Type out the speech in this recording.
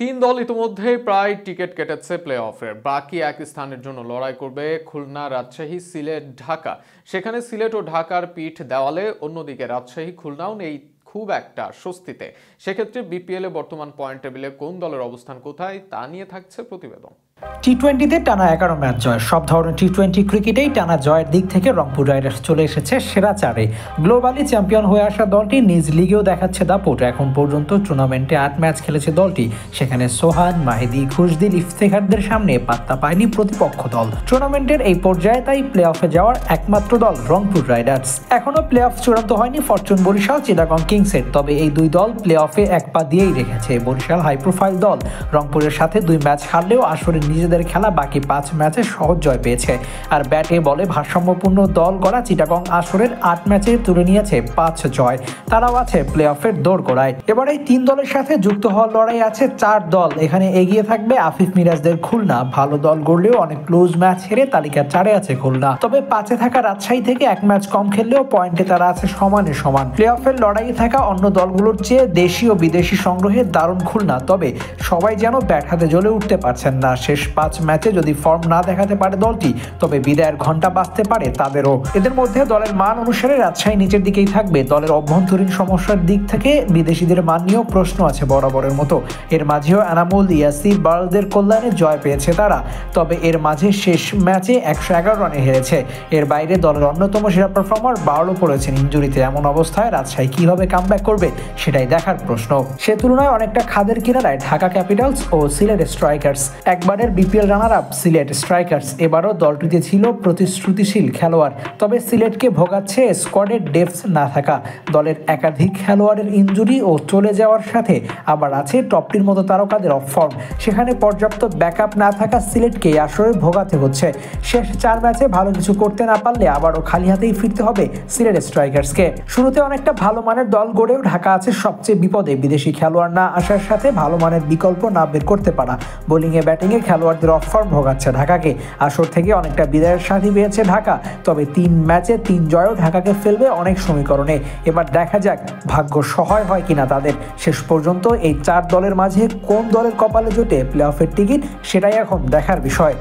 তিন দল ইতিমধ্যেই প্রায় টিকিট কেটেছে প্লে অফের। বাকি এক স্থানের জন্য লড়াই করবে খুলনা, রাজশাহী, সিলেট, ঢাকা। সেখানে সিলেট ও ঢাকার পিঠ দেওয়ালে, অন্যদিকে রাজশাহী, খুলনাও নেই খুব একটা স্বস্তিতে। সেক্ষেত্রে বিপিএল এ বর্তমান পয়েন্ট টেবিলে কোন দলের অবস্থান কোথায় তা নিয়ে থাকছে প্রতিবেদন। টি-20তে টানা 11 ম্যাচ জয়। সব ধরনের টি-20 ক্রিকেটেই টানা জয়ের দিক থেকে রংপুর রাইডার্স চলে এসেছে সেরা চারে। গ্লোবালি চ্যাম্পিয়ন হয়ে আসা দলটি নিজ লিগেও দেখাচ্ছে দাপট। এখন পর্যন্ত টুর্নামেন্টে 8 ম্যাচ খেলেছে দলটি। সেখানে সোহান, মাহিদি, খুশদিল, ইফতেখারদের সামনে পাত্তা পায়নি প্রতিপক্ষ দল। টুর্নামেন্টের এই পর্যায়ে তাই প্লে অফে যাওয়ার একমাত্র দল রংপুর রাইডার্স। এখনো প্লে অফ চূড়ান্ত হয়নি ফরচুন বরিশাল, চিটাগং কিংসের। তবে এই দুই দল প্লে অফে এক পা দিয়েই রেখেছে। বরিশাল হাই প্রোফাইল দল, রংপুরের সাথে 2 ম্যাচ হারলেও আসরে নিজেদের খেলা বাকি 5 ম্যাচে সহজ জয় পেয়েছে। আর ব্যাটে বলে ভারসাম্যপূর্ণ দল গড়া চিটাগং আসরের 8 ম্যাচে তুলে নিয়েছে 5 জয়। তারাও আছে প্লে অফের দোরগোড়ায়। এবার এই 3 দলের সাথে যুক্ত হওয়ার লড়াই আছে 4 দল। এখানে এগিয়ে থাকবে আফিফ মিরাজদের খুলনা। ভালো দল গড়লেও অনেক ক্লোজ ম্যাচ হেরে তালিকার 4-এ আছে খুলনা। তবে 5-এ থাকা রাজশাহী থেকে 1 ম্যাচ কম খেললেও পয়েন্টে তারা আছে সমানে সমান। প্লে অফের লড়াইয়ে থাকা অন্য দলগুলোর চেয়ে দেশি ও বিদেশি সংগ্রহে দারুণ খুলনা। তবে সবাই যেন ব্যাট হাতে জ্বলে উঠতে পারছেন না। শেষ 5 ম্যাচে যদি ফর্ম না দেখাতে পারে দলটি, তবে বিদায়ের ঘন্টা বাজতে পারে তাদেরও। এদের মধ্যে দলের মান অনুসারে রাজশাহী নিচের দিকেই থাকবে। দলের অভ্যন্তরীণ সমস্যার দিক থেকে বিদেশিদের মান নিয়েও প্রশ্ন আছে বরাবরের মতো। এর মাঝেও এনামুল, ইয়াসির, বারদের কল্যাণে জয় পেয়েছে তারা। তবে এর মাঝে শেষ ম্যাচে 111 রানে হেরেছে। এর বাইরে দলের অন্যতম সেরা পারফর্মার বারও পড়েছেন ইনজুরিতে। এমন অবস্থায় রাজশাহী কিভাবে কামব্যাক করবে সেটাই দেখার প্রশ্ন। সে তুলনায় অনেকটা খাদের কিনারায় ঢাকা ক্যাপিটালস ও সিলেট স্ট্রাইকার্স। একবারের BPL runner up Sylhet strikers. এবারও দলটিতে ছিল প্রতিশ্রুতিশীল খেলোয়াড়। তবে সিলেটকে ভোগাচ্ছে স্কোয়াডের ডেপথ না থাকা। দলের একাধিক খেলোয়াড়ের ইনজুরি ও চলে যাওয়ার সাথে আবার আছে টপটির মতো তারকাদের অফ ফর্ম। সেখানে পর্যাপ্ত ব্যাকআপ না থাকা সিলেটকে আসরে ভোগাতে হচ্ছে। শেষ 4 ম্যাচে ভালো কিছু করতে না পারলে আবারও খালি হাতেই ফিরতে হবে সিলেট স্ট্রাইকার্সকে। শুরুতে অনেকটা ভালো মানের দল গড়েও ঢাকা আছে সবচেয়ে বিপদে। বিদেশি খেলোয়াড় না আসার সাথে ভালো মানের বিকল্প না বের করতে পারা। বোলিংয়ে ব্যাটিংয়ে খেলোয়াড়দের অফ ফর্ম ভোগাচ্ছে ঢাকাকে। আসর থেকে অনেকটা বিদায়ের সাথী পেয়েছে ঢাকা। তবে 3 ম্যাচে 3 জয়ও ঢাকাকে ফেলবে অনেক সমীকরণে। এবার দেখা যাক ভাগ্য সহায় হয় কিনা তাদের। শেষ পর্যন্ত এই 4 দলের মাঝে কোন দলের কপালে জোটে প্লে অফের টিকিট, সেটাই এখন দেখার বিষয়।